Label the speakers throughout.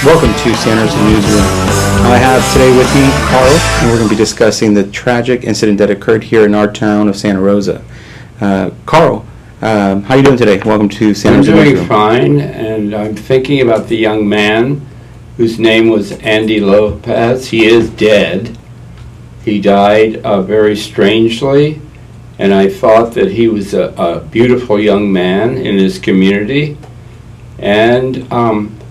Speaker 1: Welcome to Santa's Newsroom. I have today with me Carl, and we're going to be discussing the tragic incident that occurred here in our town of Santa Rosa. Carl, how are you doing today? Welcome to Santa's Newsroom.
Speaker 2: I'm doing fine, and I'm thinking about the young man whose name was Andy Lopez. He is dead. He died very strangely, and I thought that he was a beautiful young man in his community. And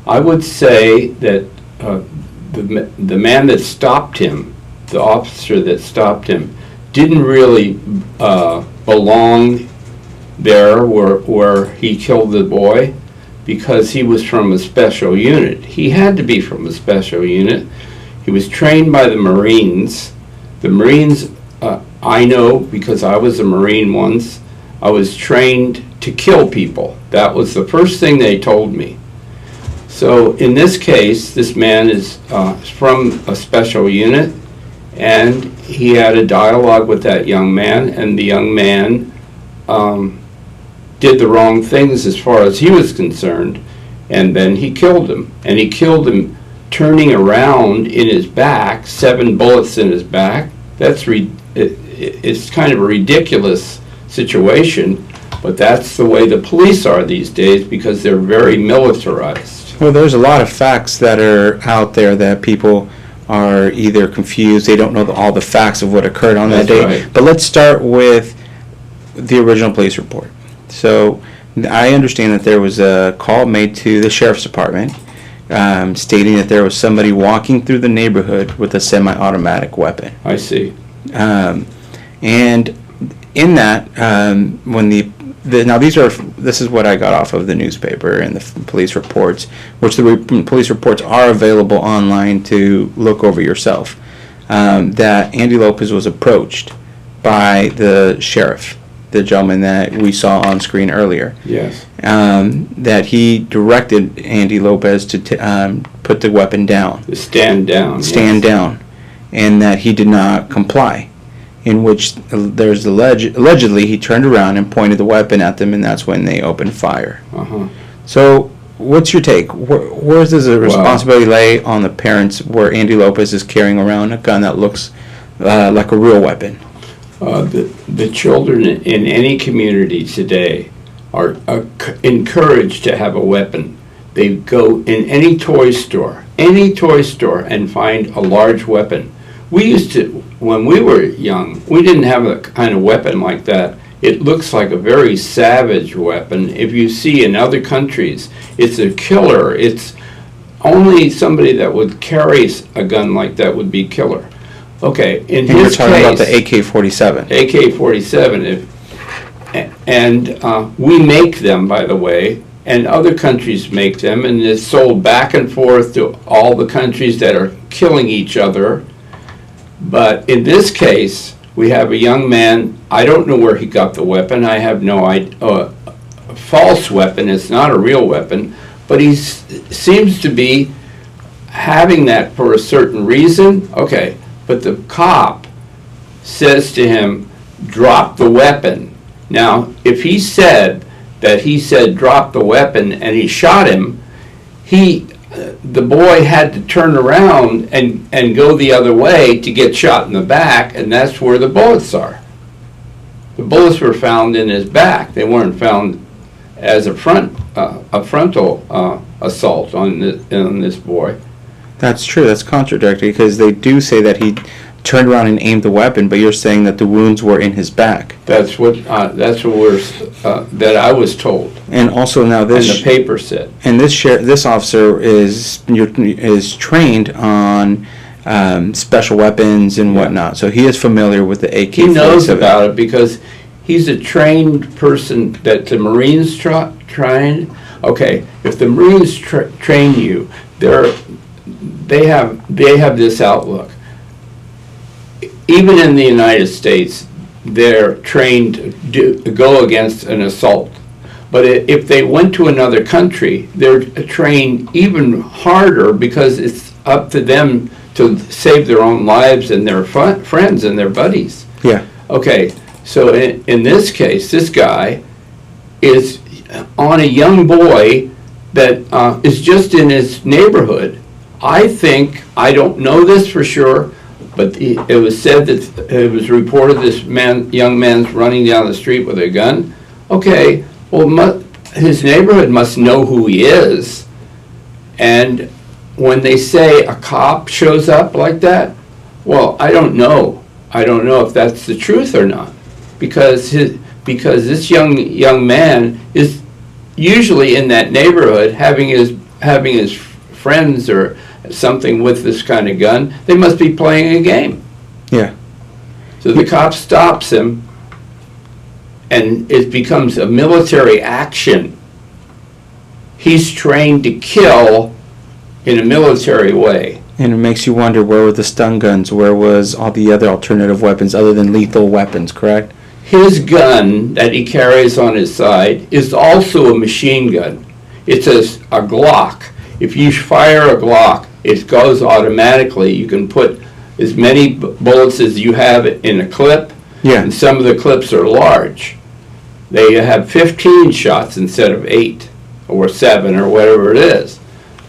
Speaker 2: I would say that the man that stopped him, the officer that stopped him, didn't really belong there where he killed the boy, because he was from a special unit. He had to be from a special unit. He was trained by the Marines. The Marines, I know because I was a Marine once, I was trained to kill people. That was the first thing they told me. So in this case, this man is from a special unit, and he had a dialogue with that young man, and the young man did the wrong things as far as he was concerned, and then he killed him. And he killed him turning around in his back, 7 bullets in his back. It's kind of a ridiculous situation, but that's the way the police are these days, because they're very militarized.
Speaker 1: Well, there's a lot of facts that are out there that people are either confused, they don't know all the facts of what occurred on that day.
Speaker 2: Right.
Speaker 1: But let's start with the original police report. So I understand that there was a call made to the sheriff's department stating that there was somebody walking through the neighborhood with a semi-automatic weapon.
Speaker 2: I see.
Speaker 1: And in that, when this is what I got off of the newspaper and the police reports, which the police reports are available online to look over yourself, that Andy Lopez was approached by the sheriff, the gentleman that we saw on screen earlier.
Speaker 2: Yes.
Speaker 1: That he directed Andy Lopez to put the weapon down.
Speaker 2: To stand down.
Speaker 1: Stand
Speaker 2: yes.
Speaker 1: down. And that he did not comply. In which there's allegedly he turned around and pointed the weapon at them, and that's when they opened fire.
Speaker 2: Uh-huh.
Speaker 1: So what's your take? Where does the responsibility lay on the parents where Andy Lopez is carrying around a gun that looks like a real weapon?
Speaker 2: The children in any community today are encouraged to have a weapon. They go in any toy store, and find a large weapon. We used to, when we were young, we didn't have a kind of weapon like that. It looks like a very savage weapon. If you see in other countries, it's a killer. It's only somebody that would carry a gun like that would be killer. Okay, in his case...
Speaker 1: You're talking about the AK-47.
Speaker 2: AK-47. And we make them, by the way, and other countries make them, and it's sold back and forth to all the countries that are killing each other. But in this case, we have a young man. I don't know where he got the weapon. I have no idea. A false weapon. It's not a real weapon. But he seems to be having that for a certain reason. Okay. But the cop says to him, drop the weapon. Now, if he said drop the weapon and he shot him, the boy had to turn around and go the other way to get shot in the back, and that's where the bullets are. The bullets were found in his back. They weren't found as a frontal assault on this boy.
Speaker 1: That's true. That's contradictory, because they do say that he turned around and aimed the weapon, but you're saying that the wounds were in his back.
Speaker 2: That's what that I was told.
Speaker 1: And also now this,
Speaker 2: and the paper said.
Speaker 1: And this officer is trained on special weapons and whatnot, so he is familiar with the AK-47.
Speaker 2: He knows about it because he's a trained person that the Marines train. Okay, if the Marines train you, they have this outlook. Even in the United States, they're trained to go against an assault. But if they went to another country, they're trained even harder, because it's up to them to save their own lives and their friends and their buddies.
Speaker 1: Yeah.
Speaker 2: Okay, so in this case, this guy is on a young boy that is just in his neighborhood. I think, I don't know this for sure, but it was said that it was reported this young man's running down the street with a gun. Okay, well, his neighborhood must know who he is. And when they say a cop shows up like that, well, I don't know. I don't know if that's the truth or not, because this young man is usually in that neighborhood having his friends or something with this kind of gun. They must be playing a game.
Speaker 1: Yeah.
Speaker 2: So the cop stops him, and it becomes a military action. He's trained to kill in a military way.
Speaker 1: And it makes you wonder, where were the stun guns? Where was all the other alternative weapons other than lethal weapons, correct?
Speaker 2: His gun that he carries on his side is also a machine gun. It's a Glock. If you fire a Glock, it goes automatically. You can put as many bullets as you have in a clip,
Speaker 1: Yeah.
Speaker 2: and some of the clips are large. They have 15 shots instead of 8 or 7 or whatever it is.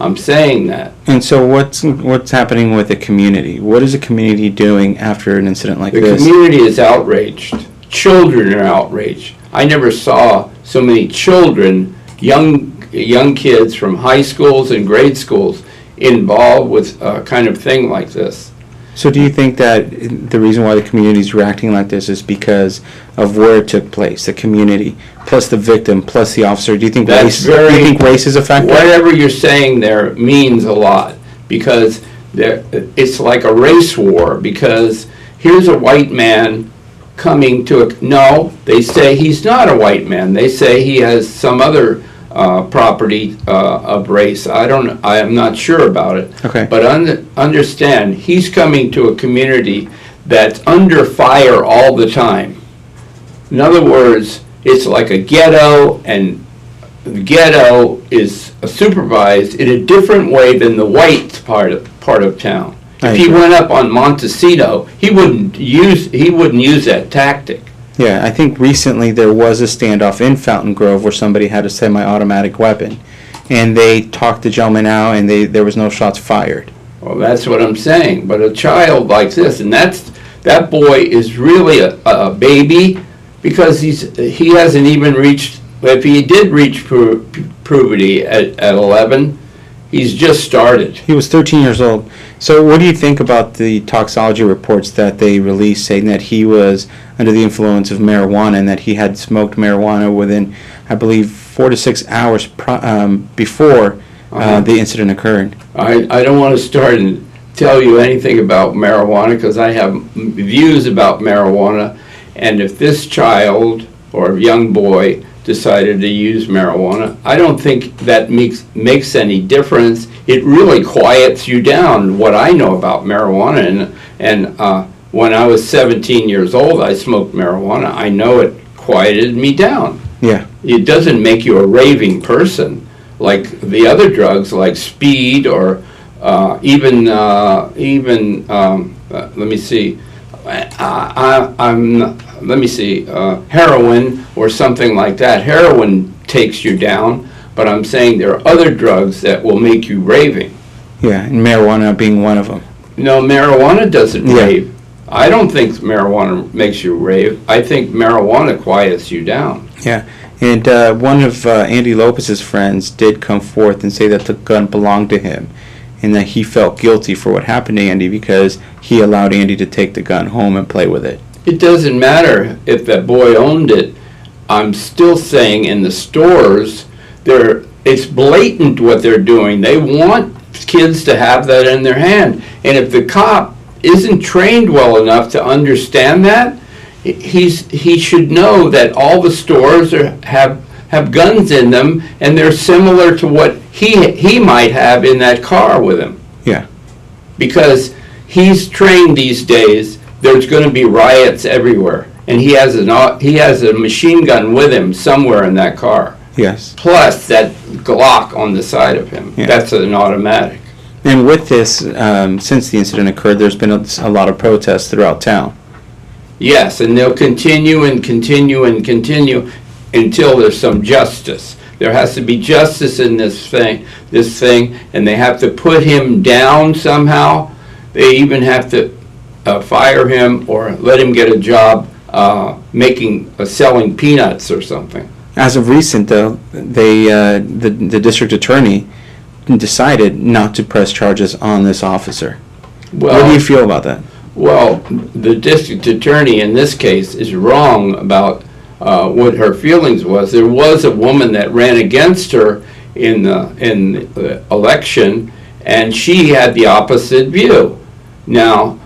Speaker 2: I'm saying that.
Speaker 1: And so what's happening with the community? What is the community doing after an incident like
Speaker 2: The
Speaker 1: this?
Speaker 2: community is outraged. Children are outraged. I never saw so many children, young kids from high schools and grade schools involved with a kind of thing like this.
Speaker 1: So do you think that the reason why the community is reacting like this is because of where it took place, the community, plus the victim, plus the officer? Do you think race is a factor?
Speaker 2: Whatever you're saying there means a lot, because it's like a race war, because here's a white man coming to no, they say he's not a white man. They say he has some other property of race. I am not sure about it.
Speaker 1: Okay.
Speaker 2: But understand, he's coming to a community that's under fire all the time. In other words, it's like a ghetto, and the ghetto is supervised in a different way than the white part of town. If he went up on Montecito, he wouldn't use that tactic.
Speaker 1: Yeah, I think recently there was a standoff in Fountain Grove where somebody had a semi-automatic weapon, and they talked the gentleman out, and there was no shots fired.
Speaker 2: Well, that's what I'm saying. But a child like this, and that boy is really a baby, because he hasn't even reached. If he did reach puberty at 11, he's just started.
Speaker 1: He was 13 years old. So what do you think about the toxicology reports that they released saying that he was under the influence of marijuana and that he had smoked marijuana within, I believe, 4 to 6 hours before the incident occurred?
Speaker 2: I don't want to start and tell you anything about marijuana, because I have views about marijuana, and if this child or young boy decided to use marijuana, I don't think that makes any difference. It really quiets you down. What I know about marijuana, and when I was 17 years old, I smoked marijuana. I know it quieted me down.
Speaker 1: Yeah.
Speaker 2: It doesn't make you a raving person like the other drugs, like speed or even let me see. Let me see, heroin or something like that. Heroin takes you down, but I'm saying there are other drugs that will make you raving.
Speaker 1: Yeah, and marijuana being one of them.
Speaker 2: No, marijuana doesn't rave. I don't think marijuana makes you rave. I think marijuana quiets you down.
Speaker 1: Yeah, and one of Andy Lopez's friends did come forth and say that the gun belonged to him, and that he felt guilty for what happened to Andy because he allowed Andy to take the gun home and play with it.
Speaker 2: It doesn't matter if that boy owned it. I'm still saying in the stores, it's blatant what they're doing. They want kids to have that in their hand. And if the cop isn't trained well enough to understand that, he should know that all the stores have guns in them, and they're similar to what he might have in that car with him.
Speaker 1: Yeah.
Speaker 2: Because he's trained these days. There's going to be riots everywhere, and he has a machine gun with him somewhere in that car.
Speaker 1: Yes.
Speaker 2: Plus that Glock on the side of him.
Speaker 1: Yeah.
Speaker 2: That's an automatic.
Speaker 1: And with this, since the incident occurred, there's been a lot of protests throughout town.
Speaker 2: Yes, and they'll continue and continue and continue until there's some justice. There has to be justice in this thing, and they have to put him down somehow. They even have to fire him or let him get a job selling peanuts or something.
Speaker 1: As of recent, though, the district attorney decided not to press charges on this officer.
Speaker 2: Well,
Speaker 1: what do you feel about that?
Speaker 2: Well, the district attorney in this case is wrong about what her feelings was. There was a woman that ran against her in the election, and she had the opposite view. Now,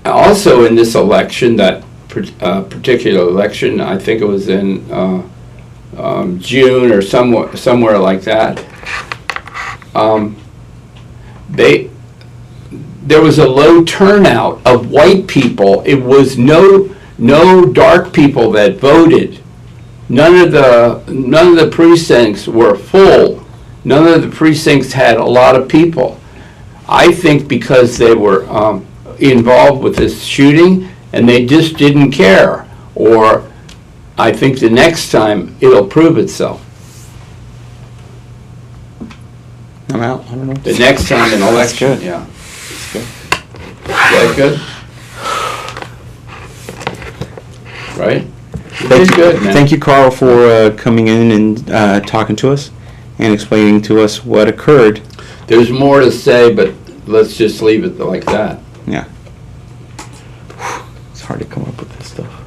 Speaker 2: also in this election, that particular election, I think it was in June or somewhere like that, there was a low turnout of white people. It was no dark people that voted. None of the precincts were full. None of the precincts had a lot of people. I think because they were involved with this shooting and they just didn't care. Or I think the next time it'll prove itself.
Speaker 1: I'm out. I don't know.
Speaker 2: The next time an election,
Speaker 1: good.
Speaker 2: yeah.
Speaker 1: That's good.
Speaker 2: Is that good? Right?
Speaker 1: Thank you,
Speaker 2: good, man.
Speaker 1: Thank you, Carl, for coming in and talking to us and explaining to us what occurred.
Speaker 2: There's more to say, but let's just leave it like that.
Speaker 1: Yeah. It's hard to come up with this stuff.